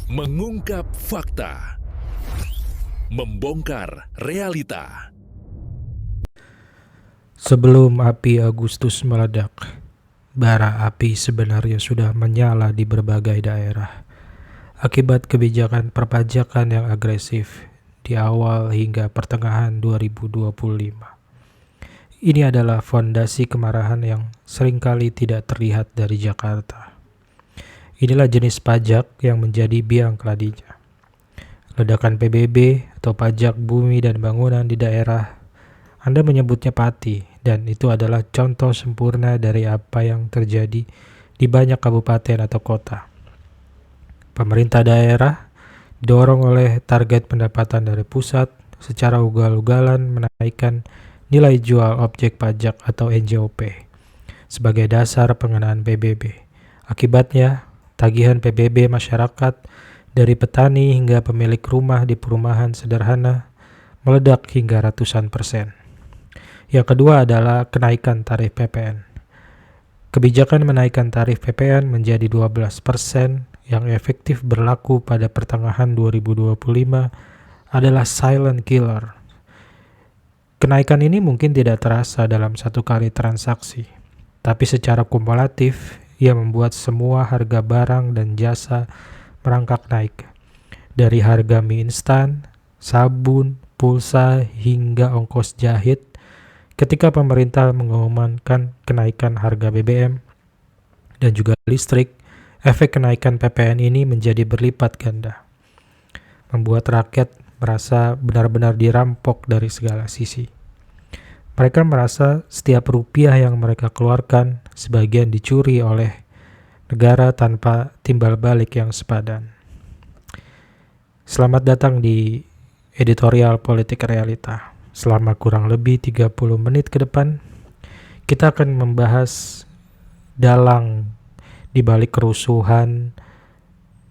Mengungkap fakta, membongkar realita. Sebelum api Agustus meledak, bara api sebenarnya sudah menyala di berbagai daerah akibat kebijakan perpajakan yang agresif di awal hingga pertengahan 2025. Ini adalah fondasi kemarahan yang seringkali tidak terlihat dari Jakarta. Inilah jenis pajak yang menjadi biang keladinya. Ledakan PBB atau pajak bumi dan bangunan di daerah, Anda menyebutnya pati, dan itu adalah contoh sempurna dari apa yang terjadi di banyak kabupaten atau kota. Pemerintah daerah didorong oleh target pendapatan dari pusat secara ugal-ugalan menaikkan nilai jual objek pajak atau NJOP sebagai dasar pengenaan PBB. Akibatnya, tagihan PBB masyarakat dari petani hingga pemilik rumah di perumahan sederhana meledak hingga ratusan persen. Yang kedua adalah kenaikan tarif PPN. Kebijakan menaikkan tarif PPN menjadi 12% yang efektif berlaku pada pertengahan 2025 adalah silent killer. Kenaikan ini mungkin tidak terasa dalam satu kali transaksi, tapi secara kumulatif ia membuat semua harga barang dan jasa merangkak naik. Dari harga mie instan, sabun, pulsa, hingga ongkos jahit. Ketika pemerintah mengumumkan kenaikan harga BBM dan juga listrik, efek kenaikan PPN ini menjadi berlipat ganda, membuat rakyat merasa benar-benar dirampok dari segala sisi. Mereka merasa setiap rupiah yang mereka keluarkan sebagian dicuri oleh negara tanpa timbal balik yang sepadan. Selamat datang di editorial Politik Realita. Selama kurang lebih 30 menit ke depan, kita akan membahas dalang di balik kerusuhan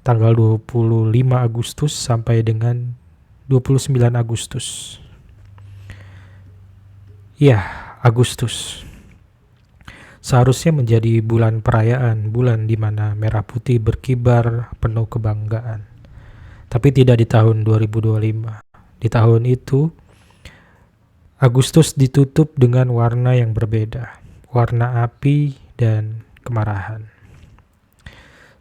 tanggal 25 Agustus sampai dengan 29 Agustus. Ya, Agustus. Seharusnya menjadi bulan perayaan, bulan di mana merah putih berkibar penuh kebanggaan. Tapi tidak di tahun 2025. Di tahun itu, Agustus ditutup dengan warna yang berbeda, warna api dan kemarahan.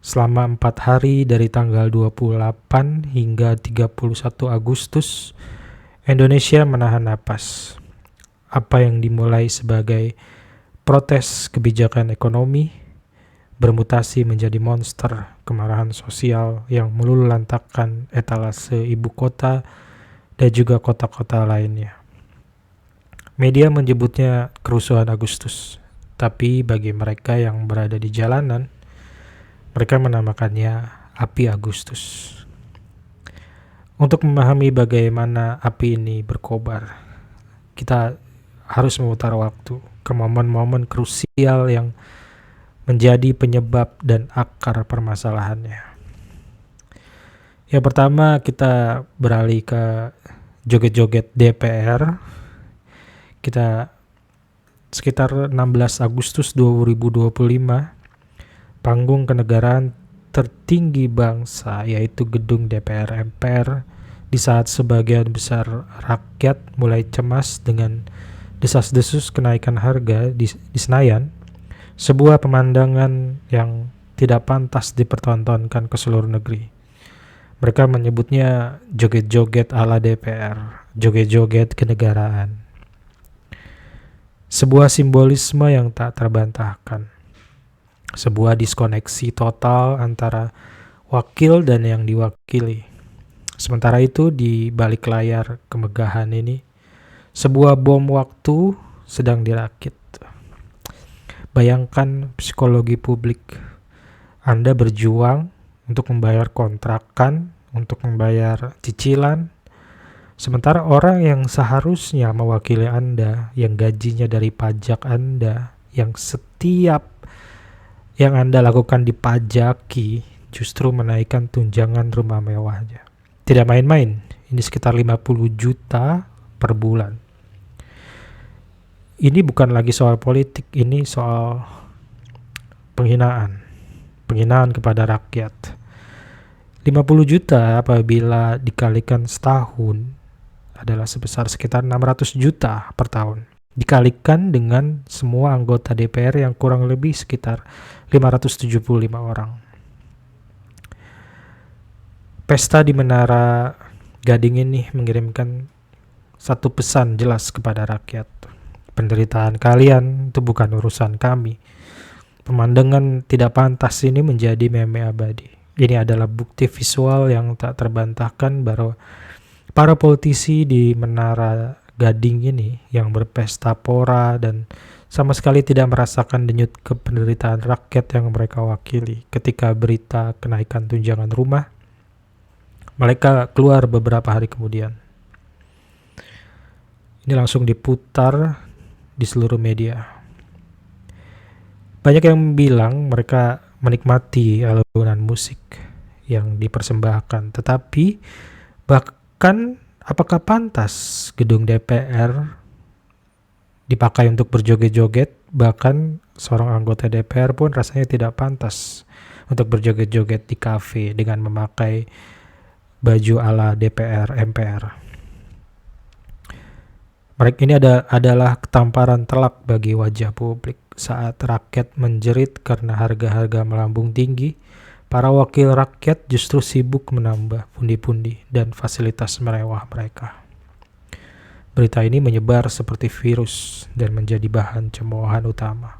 Selama 4 hari dari tanggal 28 hingga 31 Agustus, Indonesia menahan napas. Apa yang dimulai sebagai protes kebijakan ekonomi bermutasi menjadi monster kemarahan sosial yang meluluhlantakkan etalase ibu kota dan juga kota-kota lainnya. Media menyebutnya kerusuhan Agustus, tapi bagi mereka yang berada di jalanan, mereka menamakannya api Agustus. Untuk memahami bagaimana api ini berkobar, kita harus memutar waktu ke momen-momen krusial yang menjadi penyebab dan akar permasalahannya. Yang pertama, kita beralih ke joget-joget DPR. Kita sekitar 16 Agustus 2025, panggung kenegaraan tertinggi bangsa yaitu gedung DPR MPR, di saat sebagian besar rakyat mulai cemas dengan desas-desus kenaikan harga di Senayan, sebuah pemandangan yang tidak pantas dipertontonkan ke seluruh negeri. Mereka menyebutnya joget-joget ala DPR, joget-joget kenegaraan. Sebuah simbolisme yang tak terbantahkan. Sebuah diskoneksi total antara wakil dan yang diwakili. Sementara itu di balik layar kemegahan ini, sebuah bom waktu sedang dirakit. Bayangkan psikologi publik. Anda berjuang untuk membayar kontrakan, untuk membayar cicilan, sementara orang yang seharusnya mewakili Anda, yang gajinya dari pajak Anda, yang setiap yang Anda lakukan dipajaki, justru menaikkan tunjangan rumah mewahnya. Tidak main-main, ini sekitar 50 juta per bulan. Ini bukan lagi soal politik, ini soal penghinaan kepada rakyat. 50 juta apabila dikalikan setahun adalah sebesar sekitar 600 juta per tahun. Dikalikan dengan semua anggota DPR yang kurang lebih sekitar 575 orang. Pesta di Menara Gading ini mengirimkan satu pesan jelas kepada rakyat. Penderitaan kalian itu bukan urusan kami. Pemandangan tidak pantas ini menjadi meme abadi. Ini adalah bukti visual yang tak terbantahkan bahwa para politisi di Menara Gading ini yang berpesta pora dan sama sekali tidak merasakan denyut penderitaan rakyat yang mereka wakili. Ketika berita kenaikan tunjangan rumah, mereka keluar beberapa hari kemudian. Ini langsung diputar di seluruh media. Banyak yang bilang mereka menikmati alunan musik yang dipersembahkan, tetapi bahkan apakah pantas gedung DPR dipakai untuk berjoget-joget? Bahkan seorang anggota DPR pun rasanya tidak pantas untuk berjoget-joget di kafe dengan memakai baju ala DPR MPR. Mereka ini adalah ketamparan telak bagi wajah publik. Saat rakyat menjerit karena harga-harga melambung tinggi, para wakil rakyat justru sibuk menambah pundi-pundi dan fasilitas mewah mereka. Berita ini menyebar seperti virus dan menjadi bahan cemoohan utama.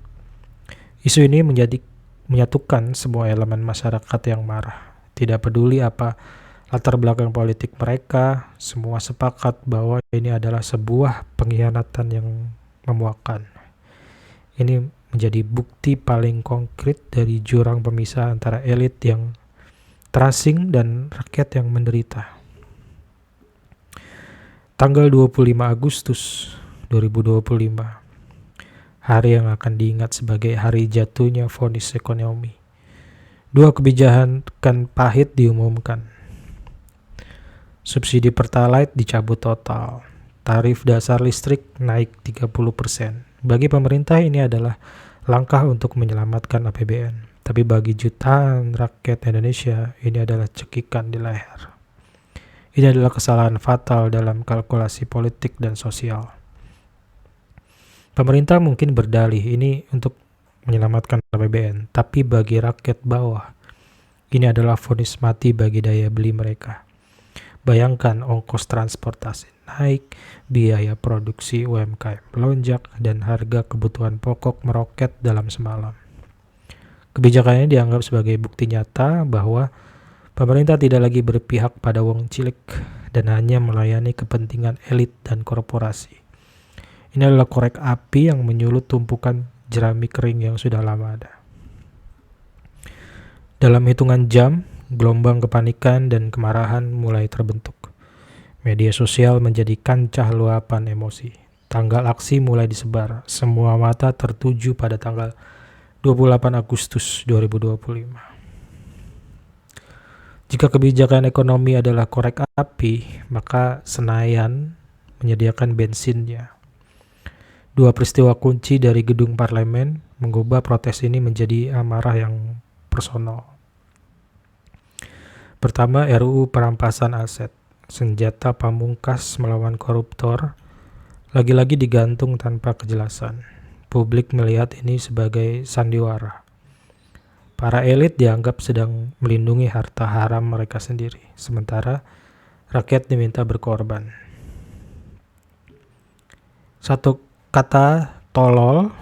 Isu ini menyatukan semua elemen masyarakat yang marah. Tidak peduli apa latar belakang politik mereka, semua sepakat bahwa ini adalah sebuah pengkhianatan yang memuakkan. Ini menjadi bukti paling konkret dari jurang pemisah antara elit yang terasing dan rakyat yang menderita. Tanggal 25 Agustus 2025, hari yang akan diingat sebagai hari jatuhnya vonis ekonomi. Dua kebijakan pahit diumumkan. Subsidi Pertalite dicabut total. Tarif dasar listrik naik 30%. Bagi pemerintah ini adalah langkah untuk menyelamatkan APBN. Tapi bagi jutaan rakyat Indonesia, ini adalah cekikan di leher. Ini adalah kesalahan fatal dalam kalkulasi politik dan sosial. Pemerintah mungkin berdalih ini untuk menyelamatkan APBN, tapi bagi rakyat bawah, ini adalah vonis mati bagi daya beli mereka. Bayangkan ongkos transportasi naik, biaya produksi UMKM melonjak, dan harga kebutuhan pokok meroket dalam semalam. Kebijakan ini dianggap sebagai bukti nyata bahwa pemerintah tidak lagi berpihak pada wong cilik dan hanya melayani kepentingan elit dan korporasi. Ini adalah korek api yang menyulut tumpukan jerami kering yang sudah lama ada. Dalam hitungan jam, gelombang kepanikan dan kemarahan mulai terbentuk. Media sosial menjadi kancah luapan emosi. Tanggal aksi mulai disebar. Semua mata tertuju pada tanggal 28 Agustus 2025. Jika kebijakan ekonomi adalah korek api, maka Senayan menyediakan bensinnya. Dua peristiwa kunci dari gedung parlemen mengubah protes ini menjadi amarah yang personal. Pertama, RUU perampasan aset, senjata pamungkas melawan koruptor, lagi-lagi digantung tanpa kejelasan. Publik melihat ini sebagai sandiwara. Para elit dianggap sedang melindungi harta haram mereka sendiri, sementara rakyat diminta berkorban. Satu kata tolol,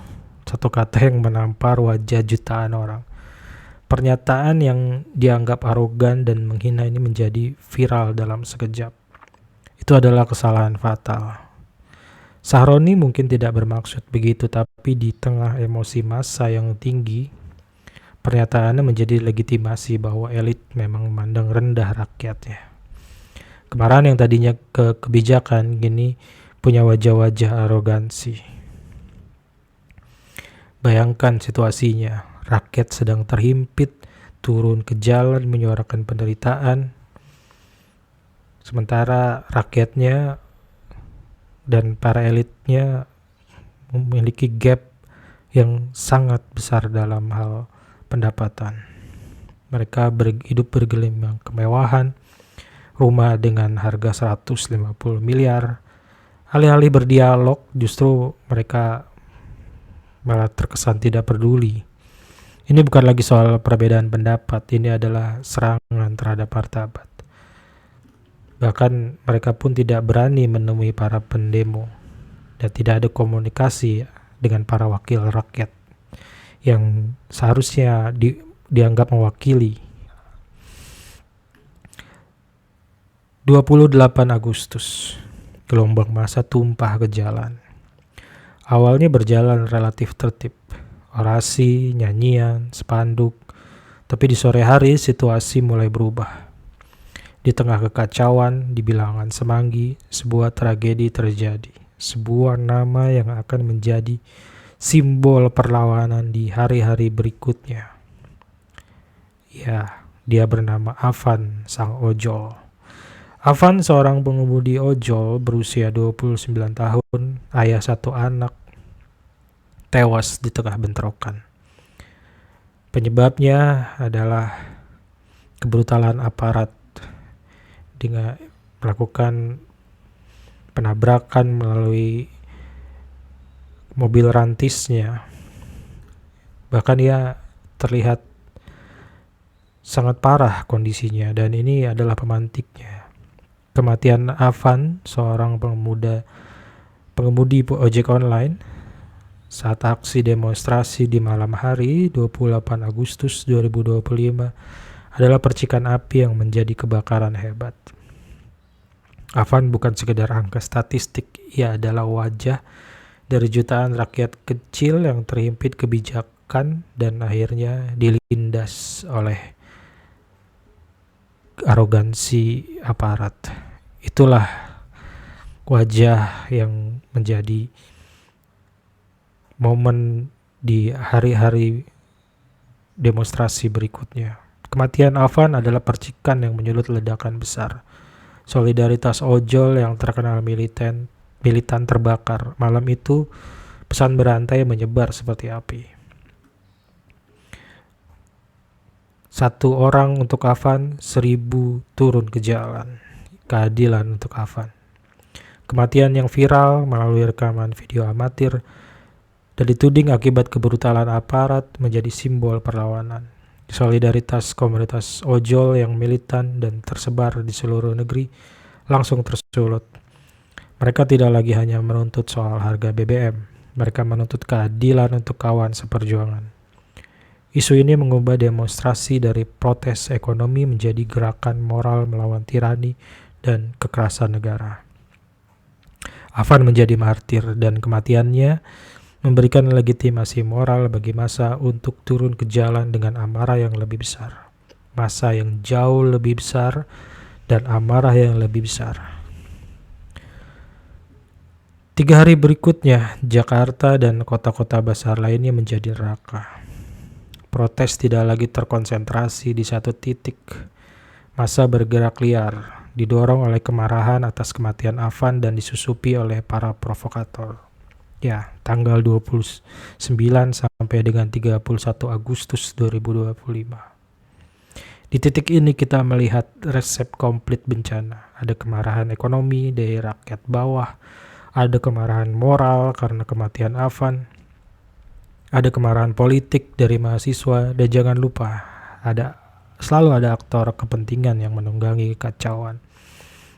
satu kata yang menampar wajah jutaan orang. Pernyataan yang dianggap arogan dan menghina ini menjadi viral dalam sekejap. Itu adalah kesalahan fatal. Sahroni mungkin tidak bermaksud begitu, tapi di tengah emosi massa yang tinggi, pernyataannya menjadi legitimasi bahwa elit memang memandang rendah rakyatnya. Kemarahan yang tadinya kebijakan kini punya wajah-wajah arogansi. Bayangkan situasinya. Rakyat sedang terhimpit, turun ke jalan menyuarakan penderitaan. Sementara rakyatnya dan para elitnya memiliki gap yang sangat besar dalam hal pendapatan. Mereka hidup bergelimang kemewahan, rumah dengan harga 150 miliar. Alih-alih berdialog, justru mereka malah terkesan tidak peduli. Ini bukan lagi soal perbedaan pendapat, ini adalah serangan terhadap martabat. Bahkan mereka pun tidak berani menemui para pendemo dan tidak ada komunikasi dengan para wakil rakyat yang seharusnya dianggap mewakili. 28 Agustus, gelombang massa tumpah ke jalan. Awalnya berjalan relatif tertib, orasi, nyanyian, spanduk, tapi di sore hari situasi mulai berubah. Di tengah kekacauan, di bilangan Semanggi, sebuah tragedi terjadi. Sebuah nama yang akan menjadi simbol perlawanan di hari-hari berikutnya. Ya, dia bernama Afan sang ojol. Afan seorang pengemudi ojol berusia 29 tahun, ayah satu anak, tewas di tengah bentrokan. Penyebabnya adalah kebrutalan aparat dengan melakukan penabrakan melalui mobil rantisnya. Bahkan dia terlihat sangat parah kondisinya dan ini adalah pemantiknya. Kematian Afan, seorang pengemudi ojek online, saat aksi demonstrasi di malam hari 28 Agustus 2025 adalah percikan api yang menjadi kebakaran hebat. Afan bukan sekedar angka statistik, ia adalah wajah dari jutaan rakyat kecil yang terhimpit kebijakan dan akhirnya dilindas oleh arogansi aparat. Itulah wajah yang menjadi momen di hari-hari demonstrasi berikutnya. Kematian Afan adalah percikan yang menyulut ledakan besar. Solidaritas ojol yang terkenal militan terbakar. Malam itu pesan berantai menyebar seperti api. 1 orang untuk Afan, 1000 turun ke jalan. Keadilan untuk Afan. Kematian yang viral melalui rekaman video amatir dan dituding akibat kebrutalan aparat menjadi simbol perlawanan. Solidaritas komunitas ojol yang militan dan tersebar di seluruh negeri langsung tersulut. Mereka tidak lagi hanya menuntut soal harga BBM, mereka menuntut keadilan untuk kawan seperjuangan. Isu ini mengubah demonstrasi dari protes ekonomi menjadi gerakan moral melawan tirani dan kekerasan negara. Afan menjadi martir dan kematiannya memberikan legitimasi moral bagi massa untuk turun ke jalan dengan amarah yang lebih besar. Massa yang jauh lebih besar dan amarah yang lebih besar. 3 hari berikutnya, Jakarta dan kota-kota besar lainnya menjadi neraka. Protes tidak lagi terkonsentrasi di satu titik. Massa bergerak liar, didorong oleh kemarahan atas kematian Afan dan disusupi oleh para provokator. Ya, tanggal 29 sampai dengan 31 Agustus 2025. Di titik ini kita melihat resep komplit bencana. Ada kemarahan ekonomi dari rakyat bawah, ada kemarahan moral karena kematian Afan, ada kemarahan politik dari mahasiswa, dan jangan lupa selalu ada aktor kepentingan yang menunggangi kekacauan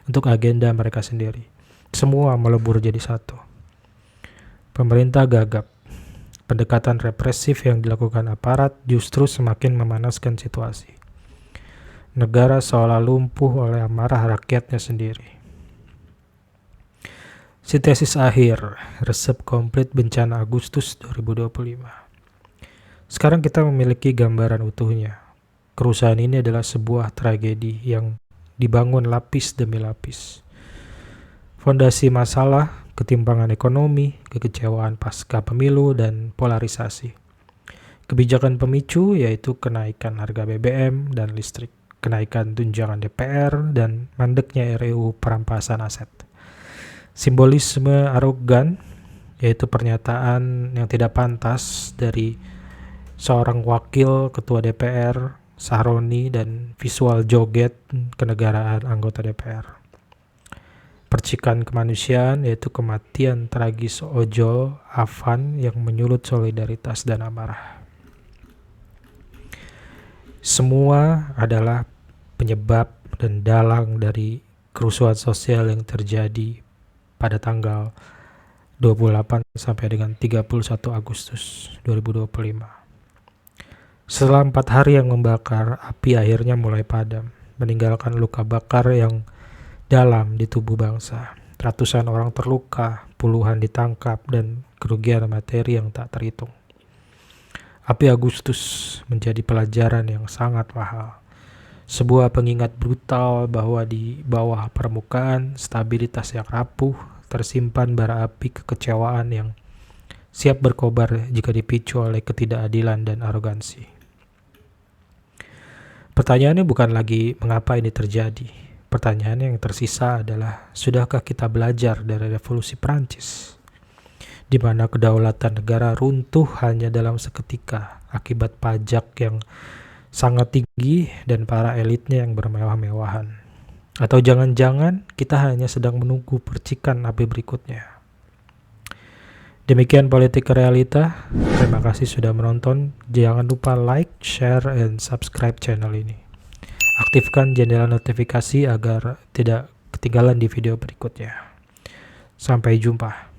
untuk agenda mereka sendiri. Semua melebur jadi satu. Pemerintah gagap. Pendekatan represif yang dilakukan aparat justru semakin memanaskan situasi. Negara seolah lumpuh oleh amarah rakyatnya sendiri. Sintesis akhir, resep komplit bencana Agustus 2025. Sekarang kita memiliki gambaran utuhnya. Kerusuhan ini adalah sebuah tragedi yang dibangun lapis demi lapis. Fondasi masalah, ketimpangan ekonomi, kekecewaan pasca pemilu, dan polarisasi. Kebijakan pemicu yaitu kenaikan harga BBM dan listrik, kenaikan tunjangan DPR, dan mandeknya RUU perampasan aset. Simbolisme arogan, yaitu pernyataan yang tidak pantas dari seorang wakil ketua DPR Sahroni, dan visual joget kenegaraan anggota DPR. Percikan kemanusiaan yaitu kematian tragis ojol Afan yang menyulut solidaritas dan amarah. Semua adalah penyebab dan dalang dari kerusuhan sosial yang terjadi pada tanggal 28 sampai dengan 31 Agustus 2025. Setelah 4 hari yang membakar, api akhirnya mulai padam, meninggalkan luka bakar yang dalam di tubuh bangsa. Ratusan orang terluka, puluhan ditangkap, dan kerugian materi yang tak terhitung. Api Agustus menjadi pelajaran yang sangat mahal. Sebuah pengingat brutal bahwa di bawah permukaan stabilitas yang rapuh tersimpan bara api kekecewaan yang siap berkobar jika dipicu oleh ketidakadilan dan arogansi. Pertanyaannya bukan lagi mengapa ini terjadi. Pertanyaan yang tersisa adalah, sudahkah kita belajar dari revolusi Prancis, di mana kedaulatan negara runtuh hanya dalam seketika akibat pajak yang sangat tinggi dan para elitnya yang bermewah-mewahan? Atau jangan-jangan kita hanya sedang menunggu percikan api berikutnya? Demikian Politik Realita. Terima kasih sudah menonton. Jangan lupa like, share, and subscribe channel ini. Aktifkan jendela notifikasi agar tidak ketinggalan di video berikutnya. Sampai jumpa.